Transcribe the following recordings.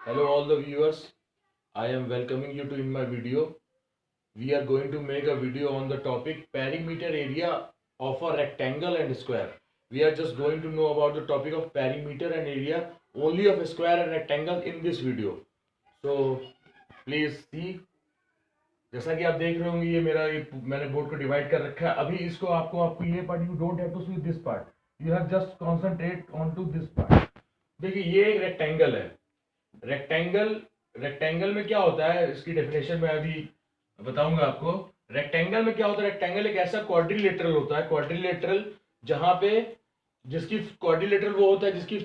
Hello all the viewers, I am welcoming you to in my video. We are going to make a video on the topic perimeter area of a rectangle and square. We are just going to know about the topic of perimeter and area only of a square and rectangle in this video. So please see. जैसा कि आप देख रहे होंगे ये मैंने board को divide कर रखा है. अभी इसको आपको ये part you don't have to see this part, you have just concentrate on to this part. देखिए ये एक रेक्टेंगल है. रेक्टेंगल रेक्टेंगल में क्या होता है, इसकी डेफिनेशन मैं अभी बताऊंगा आपको. रेक्टेंगल में क्या होता है, रेक्टेंगल एक ऐसा क्वाड्रिलेटरल होता है. क्वाड्रिलेटरल जहां पे जिसकी क्वाड्रिलेटरल वो होता है जिसकी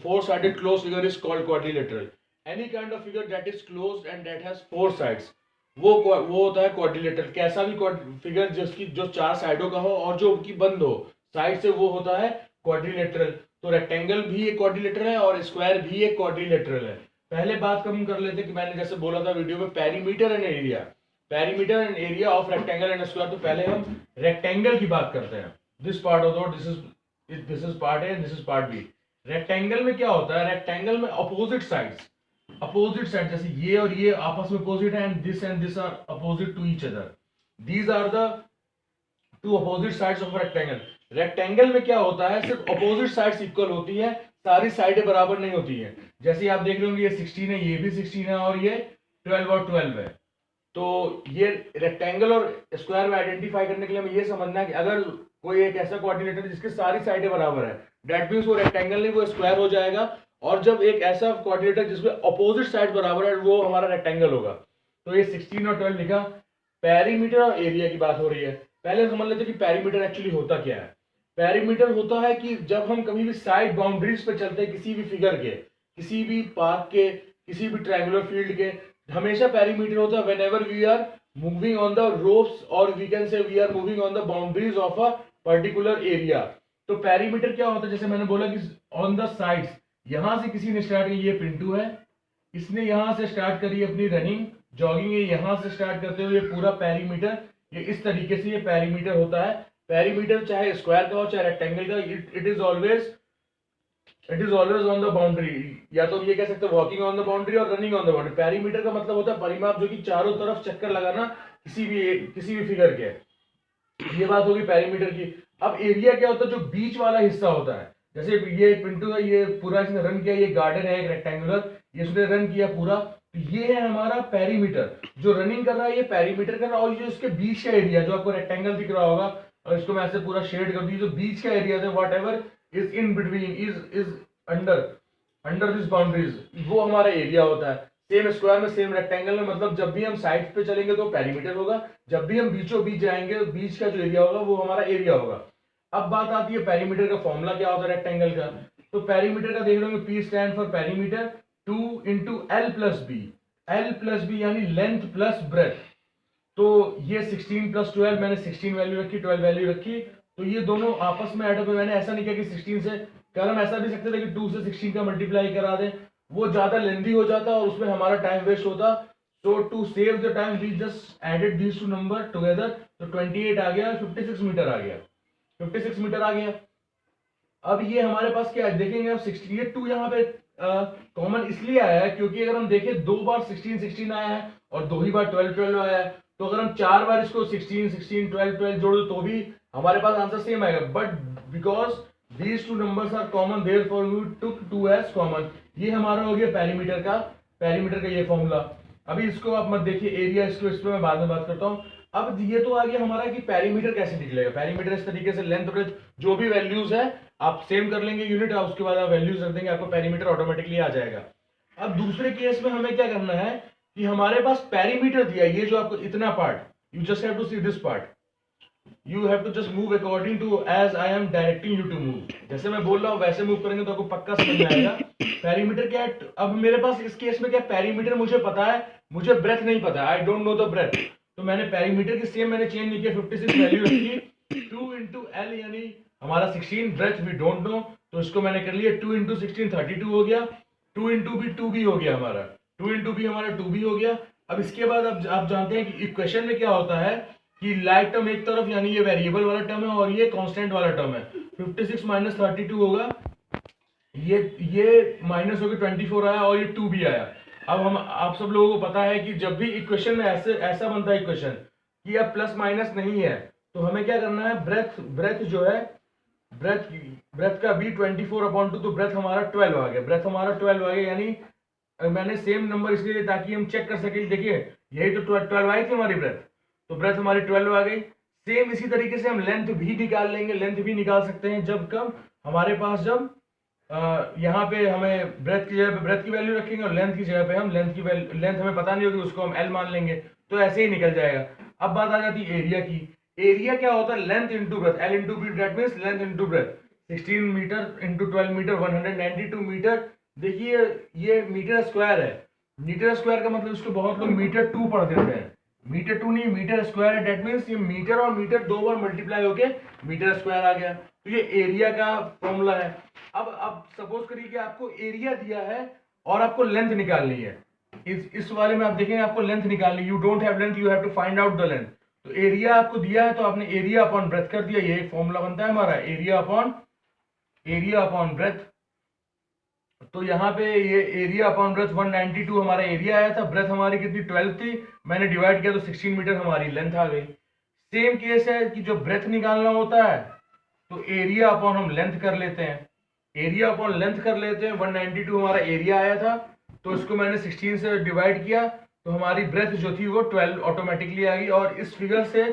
four sided close figure is called quadrilateral. Any kind of figure that is closed end that has four sides वो होता है क्वाड्रिलेटरल. कैसा भी फिगर जिसकी जो चार साइडों का हो और जो उनकी बंद हो साइड से वो होता है क्वाड्रिलेटरल. तो रेक्टेंगल भी एक क्वाड्रिलेटरल है और स्क्वायर भी एक क्वाड्रिलेटरल है. पहले बात हम कर लेते कि मैंने जैसे बोला था वीडियो में perimeter and area. Perimeter and area of rectangle and square. तो पहले हम रेक्टेंगल की बात करते हैं. This part of this is part A, this is part B. Rectangle में क्या होता है, रेक्टेंगल में अपोजिट साइड जैसे ये और ये आपस में अपोजिट है and this are opposite to each other. These are the two opposite sides of rectangle. Rectangle में क्या होता है, सिर्फ अपोजिट साइड्स इक्वल होती है, सारी साइडें बराबर नहीं होती है. जैसे आप देख रहे होंगे ये 16 है, ये भी 16 है और ये 12 और 12 है. तो ये रेक्टेंगल और स्क्वायर में आइडेंटिफाई करने के लिए हमें ये समझना है कि अगर कोई एक ऐसा कोऑर्डिनेटर जिसकी सारी साइडें बराबर है, दैट मींस वो रेक्टेंगल नहीं वो स्क्वायर हो जाएगा. और जब एक ऐसा कोऑर्डिनेटर जिसमें अपोजिट साइड बराबर है वो हमारा रेक्टेंगल होगा. तो ये 16 और 12 लिखा. पेरीमीटर और एरिया की बात हो रही है. पहले समझ लेते कि पेरीमीटर एक्चुअली होता क्या है. पेरीमीटर होता है कि जब हम कभी भी साइड बाउंड्रीज पे चलते हैं किसी भी फिगर के, किसी भी पार्क के, किसी भी ट्रायंगुलर फील्ड के, हमेशा पेरीमीटर होता है whenever we are moving on the ropes और we can say we are moving on the boundaries of a particular area. तो पेरीमीटर क्या होता है, जैसे मैंने बोला कि ऑन द साइड्स, यहां से किसी ने स्टार्ट किया, ये पिंटू है, इसने यहां से स्टार्ट करी अपनी रनिंग जॉगिंग, ये यहां से स्टार्ट करते हुए पूरा पेरीमीटर, ये इस तरीके से ये पेरीमीटर होता है. पेरीमीटर चाहे स्क्वायर का हो चाहे रेक्टेंगल का, it is always on the boundary. या तो ये कह सकते हैं वॉकिंग ऑन द बाउंड्री और running on the boundary. Perimeter का मतलब होता है परिमाप, जो कि चारों तरफ चक्कर लगाना किसी भी फिगर के. ये बात होगी पेरीमीटर की. अब एरिया क्या होता है, जो बीच वाला हिस्सा होता है. जैसे ये पिंटू है, ये पूरा इसने रन किया, ये गार्डन है एक रेक्टेंगुलर, ये उसने रन किया पूरा. तो ये है हमारा पेरीमीटर. जो रनिंग कर रहा है ये पेरीमीटर कर रहा है. और ये इसके बीच का एरिया जो आपको रेक्टेंगल दिख रहा होगा, और इसको मैं ऐसे पूरा शेड कर दी, जो बीच का एरिया है what ever is in between is under this boundaries, वो हमारा एरिया होता है. सेम स्क्वायर में सेम रेक्टेंगल में, मतलब जब भी हम साइड पे चलेंगे तो पेरीमीटर होगा, जब भी हम बीचों बीच जाएंगे तो बीच का जो एरिया होगा वो हमारा एरिया होगा. अब बात आती है पेरीमीटर का फॉर्मूला क्या होता है रेक्टेंगल का. तो पेरीमीटर का देख लो, P stand for perimeter 2 into L plus B यानी लेंथ प्लस ब्रेथ. तो ये 16 प्लस 12, मैंने 16 वैल्यू रखी, 12 वैल्यू रखी. तो ये दोनों आपस में ऐड हो गए. मैंने ऐसा नहीं किया कि 16 से कर, हम ऐसा भी सकते थे कि 2 से 16 का मल्टीप्लाई करा दें, वो ज्यादा लेंथी हो जाता और उसमें हमारा टाइम वेस्ट होता. So to save the time we just added these two number together. तो 28 आ गया, 56 मीटर आ गया, 56 मीटर आ गया. अब ये हमारे पास क्या है देखेंगे, अब 16 ये 2 यहाँ पे कॉमन इसलिए आया है क्योंकि अगर हम देखें 2 बार 16 आया है और 2 ही बार 12 आया है. तो अगर हम 4 बार इसको 16 12 जोड़ दो तो भी हमारे पास आंसर सेम आएगा. But because these two numbers are common therefore we took 2 as common. ये हमारा हो गया पेरीमीटर का ये फॉर्मूला. अभी इसको आप मत देखिए, एरिया इसको इस पे मैं बाद में बात करता हूँ. अब ये तो आ गया हमारा कि पेरीमीटर कैसे निकलेगा. पेरीमीटर इस तरीके से लेंथ ब्रेथ जो भी वैल्यूज है आप सेम कर लेंगे यूनिट, और उसके बाद आप वैल्यूज रख देंगे, आपको पेरीमीटर ऑटोमेटिकली आ जाएगा. अब दूसरे केस में हमें क्या करना है कि हमारे पास पेरीमीटर दिया, ये जो आपको इतना part, you just have to see this part, you have to just move according to as I am directing you to move. जैसे मैं बोल रहा हूं वैसे मूव करेंगे तो आपको पक्का समझ में आएगा. पेरीमीटर क्या है. अब मेरे पास इस केस में क्या पेरीमीटर मुझे पता है, मुझे ब्रेथ नहीं पता, I don't know the breadth. तो मैंने पेरीमीटर की सेम मैंने चेंज नहीं किया, 56 वैल्यू रखी. 2 इंटू एल यानी हमारा 16, ब्रेथ वी डोंट नो, तो इसको मैंने कर लिया 2 इंटू 16 32 हो गया. 2 इंटू भी 2 भी हो गया हमारा, 2 इंटू भी हमारा 2 भी हो गया. अब इसके बाद अब आप जानते हैं कि इक्वेशन में क्या होता है कि लाइक टर्म एक तरफ यानी ये वेरिएबल वाला टर्म है और ये कांस्टेंट वाला टर्म है. 56 माइनस 32 होगा ये माइनस होकर 24 आया और ये 2 भी आया। अब हम आप सब लोगों को पता है कि जब भी इक्वेशन में ऐसा बनता है इक्वेशन कि अब प्लस माइनस नहीं है, तो हमें क्या करना है, ब्रेथ जो है, ब्रेथ का बी 24/2, तो ब्रेथ हमारा 12 आ गया, ब्रेथ हमारा 12 आ गया। यानी मैंने सेम नंबर इसलिए ताकि हम चेक कर सके, देखिए यही तो 12 आई थी हमारी ब्रेथ, तो ब्रेथ हमारी 12 आ गई। सेम इसी तरीके से हम लेंथ भी निकाल लेंगे, लेंथ भी निकाल सकते हैं जब कम हमारे पास, जब यहाँ पे हमें ब्रेथ की जगह पे ब्रेथ की वैल्यू रखेंगे और लेंथ की जगह पे हम लेंथ हमें पता नहीं होगी, उसको हम एल मान लेंगे, तो ऐसे ही निकल जाएगा। अब बात आ जाती है एरिया की। एरिया क्या होता है, length into breadth, L into B, that means length into breadth. 16 metre into 12 metre, 192 metre. देखिए ये मीटर स्क्वायर है, मीटर स्क्वायर का मतलब इसको बहुत लोग मीटर 2 पढ़ देते हैं, मीटर 2 नहीं, मीटर स्क्वायर है। दैट मीन्स ये मीटर और मीटर 2 बार मल्टीप्लाई होके मीटर स्क्वायर आ गया, तो ये एरिया का फॉर्मूला है। अब सपोज करिए कि आपको एरिया दिया है और आपको लेंथ निकालनी है। इस वाले में आप देखेंगे आपको लेंथ निकालनी, you don't have length, you have to find out the length. तो एरिया आपको दिया है तो आपने एरिया अपॉन ब्रेथ कर दिया, ये फॉर्मूला बनता है हमारा एरिया अपॉन ब्रेथ। तो यहाँ पे ये एरिया अपॉन ब्रेथ 192 हमारा एरिया आया था, ब्रेथ हमारी कितनी 12 थी, मैंने डिवाइड किया तो 16 मीटर हमारी लेंथ आ गई। सेम केस है कि जो ब्रेथ निकालना होता है तो एरिया अपॉन हम लेंथ कर लेते हैं, एरिया अपॉन लेंथ कर लेते हैं। 192 हमारा एरिया आया था, तो इसको मैंने 16 से डिवाइड किया, तो हमारी ब्रेथ जो थी वो 12 ऑटोमेटिकली आ गई। और इस फिगर से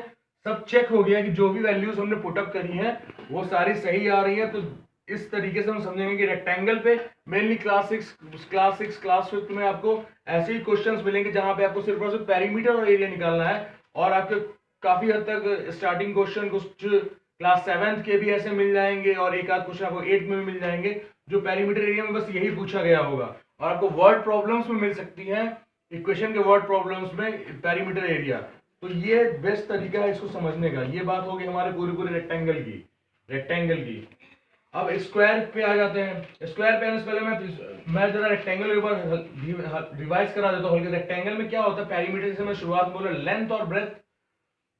सब चेक हो गया कि जो भी वैल्यूज हमने पुटअप करी हैं वो सारी सही आ रही हैं। तो इस तरीके से हम समझेंगे कि रेक्टेंगल पे मेनली क्लास 6 क्लास 5 में आपको ऐसे ही क्वेश्चंस मिलेंगे जहां पे आपको सिर्फ और सिर्फ पेरीमीटर और एरिया निकालना है। और आपके काफी हद तक स्टार्टिंग क्वेश्चन कुछ क्लास 7 के भी ऐसे मिल जाएंगे और एक आध क्वेश्चन आपको 8 में भी मिल जाएंगे जो पेरीमीटर एरिया में बस यही पूछा गया होगा। और आपको वर्ड प्रॉब्लम्स में मिल सकती है, इक्वेशन के वर्ड प्रॉब्लम्स में पेरीमीटर एरिया। तो ये बेस्ट तरीका है इसको समझने का। ये बात होगी हमारे पूरे रेक्टेंगल की। अब स्क्वायर पे आ जाते हैं। स्क्वायर पे आने से पहले मैं जरा रेक्टेंगल के ऊपर रिवाइज करा देता हूँ। रेक्टेंगल में क्या होता है, पेरीमीटर से मैं शुरुआत बोला, लेंथ और breadth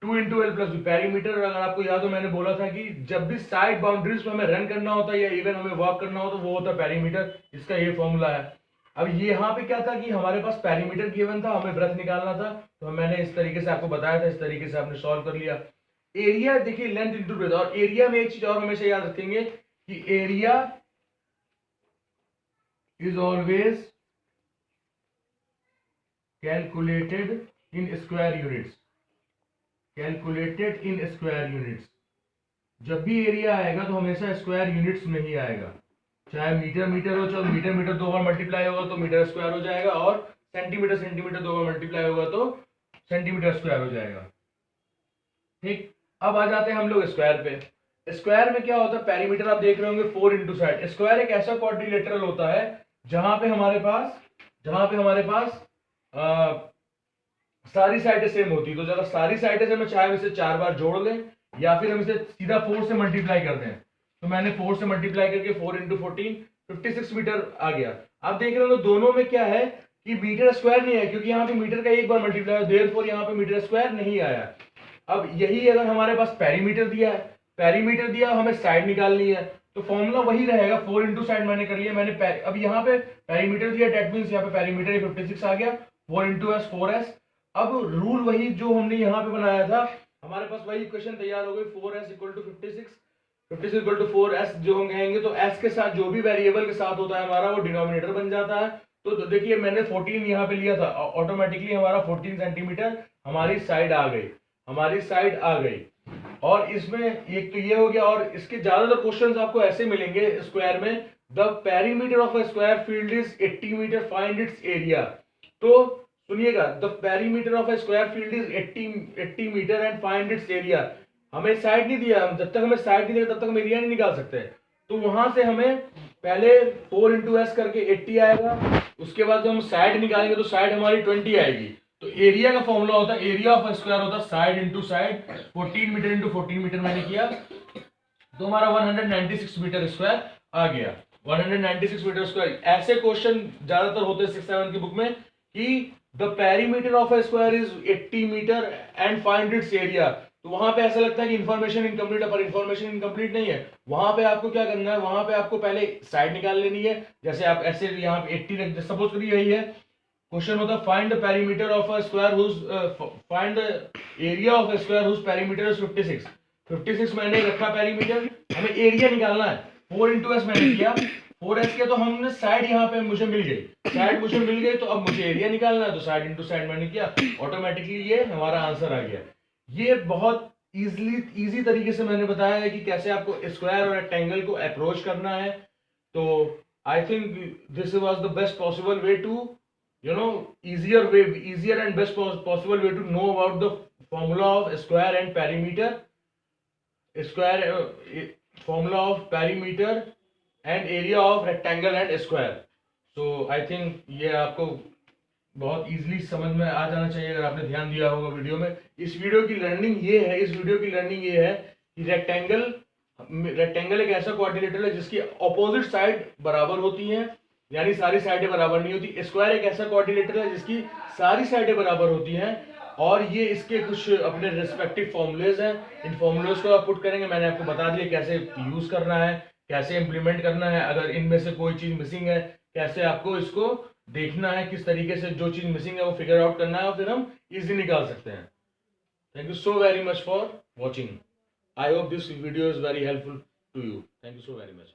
2 into L plus B. Perimeter अगर आपको याद हो मैंने बोला था कि जब भी साइड बाउंड्रीज में हमें रन करना होता है या इवन हमें वॉक करना हो तो वो होता है पेरीमीटर, इसका ये फॉर्मूला है। अब ये यहाँ पे क्या था कि हमारे पास पेरीमीटर गिवन था, हमें ब्रेथ निकालना था, तो मैंने इस तरीके से आपको बताया था, इस तरीके से आपने सॉल्व कर लिया। एरिया देखिए लेंथ इंटू ब्रेथ, और एरिया में एक चीज और हमेशा याद रखेंगे कि area is always calculated in square units, calculated in square units. जब भी एरिया आएगा तो हमेशा स्क्वायर यूनिट्स में ही आएगा, चाहे मीटर हो, चाहे मीटर 2 बार मल्टीप्लाई होगा तो मीटर स्क्वायर हो जाएगा, और सेंटीमीटर 2 बार मल्टीप्लाई होगा तो सेंटीमीटर स्क्वायर हो जाएगा। ठीक, अब आ जाते हैं हम लोग स्क्वायर पे। स्क्वायर में क्या होता है, पेरीमीटर आप देख रहे होंगे 4 इंटू साइड। स्क्वायर एक ऐसा क्वाड्रिलेटरल होता है जहां पे हमारे पास सारी साइडें सेम होती है। तो जरा सारी साइडें से मैं चाहे इसे 4 बार जोड़ लें या फिर हम इसे सीधा 4 से मल्टीप्लाई कर दें, तो मैंने 4 से मल्टीप्लाई करके 4 इंटू 14 56 मीटर आ गया। आप देख रहे हो दोनों में क्या है कि मीटर स्क्वायर नहीं है, क्योंकि यहाँ पे मीटर का एक बार मल्टीप्लाई है, देयरफॉर यहाँ पे मीटर स्क्वायर नहीं आया। अब यही अगर हमारे पास पेरीमीटर दिया हमें साइड निकालनी है, तो फॉर्मूला वही रहेगा, 4 इंटू साइड मैंने कर लिया। अब यहाँ पे पेरीमीटर दिया, डेट मींस यहाँ पे पेरीमीटर 56 आ गया, 4 इंटू एस 4s। अब रूल वही जो हमने यहाँ पे बनाया था, हमारे पास वही इक्वेशन तैयार हो गई, 4s equal to 56 equal to 4s। जो हम कहेंगे तो s के साथ जो भी वेरिएबल के साथ होता है हमारा वो डिनोमिनेटर बन जाता है। तो देखिए मैंने 14 यहाँ पे लिया था, ऑटोमेटिकली हमारा 14 सेंटीमीटर हमारी साइड आ गई। और इसमें एक तो ये हो गया, और इसके ज्यादातर क्वेश्चंस आपको ऐसे मिलेंगे स्क्वायर में, the perimeter of a square field is 80 metre, find its area. तो सुनिएगा, the perimeter of a square field is 80 metre and find its area. हमें साइड नहीं दिया, जब तक हमें साइड नहीं दिया तब तक हम एरिया नहीं निकाल सकते। तो वहां से हमें पहले 4 इंटू एस करके 80 आएगा, उसके बाद जब हम साइड निकालेंगे तो साइड हमारी 20 आएगी। तो एरिया का फॉर्मूला होता है, एरिया ऑफ स्क्वायर होता है side into side, 14 metre into 14 metre मैंने किया, तो हमारा 196 मीटर स्क्वायर आ गया, 196 मीटर स्क्वायर। ऐसे क्वेश्चन ज्यादातर होते हैं 6-7 की बुक में कि the perimeter of a square is 80 metre and find its area. तो वहां पे ऐसा लगता है कि इन्फॉर्मेशन इनकम्प्लीट है, पर इन्फॉर्मेशन इनकम्प्लीट नहीं है। वहां पे आपको क्या करना है, वहां पे आपको पहले साइड निकाल लेनी है। जैसे आप ऐसे यहाँ पे 80 रख, सपोज करिए यही है क्वेश्चन होता है, find the perimeter of a square whose, find the area of a square whose perimeter is 56। 56 मैंने रखा पेरीमीटर, हमें एरिया निकालना है। 4 इंटू एस मैंने किया, 4s किया तो हमने साइड यहाँ पे मुझे मिल गई, साइड मुझे मिल गई, तो अब मुझे एरिया निकालना है, तो साइड इंटू साइड मैंने किया, ऑटोमेटिकली ये हमारा आंसर आ गया। ये बहुत इजी तरीके से मैंने बताया है कि कैसे आपको स्क्वायर और रेक्टेंगल को अप्रोच करना है। तो I think this was the best possible way to, easier and best possible way to know about the formula of square and perimeter, formula of perimeter and area of rectangle and square. So I think ये आपको बहुत easily समझ में आ जाना चाहिए अगर आपने ध्यान दिया होगा वीडियो में। इस वीडियो की लर्निंग ये है कि रेक्टेंगल एक ऐसा क्वाड्रिलेटरल है जिसकी ऑपोजिट साइड बराबर होती हैं, यानी सारी साइडें बराबर नहीं होती। स्क्वायर एक ऐसा क्वाड्रिलेटरल है जिसकी सारी साइडें बराबर होती हैं, और ये इसके कुछ अपने रिस्पेक्टिव फॉर्मूलेज हैं। इन फॉर्मूलेज को आप पुट करेंगे, मैंने आपको बता दिया कैसे यूज करना है, कैसे इंप्लीमेंट करना है। अगर इनमें से कोई चीज मिसिंग है, कैसे आपको इसको देखना है, किस तरीके से जो चीज मिसिंग है वो फिगर आउट करना है, और फिर हम इजीली निकाल सकते हैं। Thank you so very much for watching. I hope this video is very helpful to you. Thank you so very much.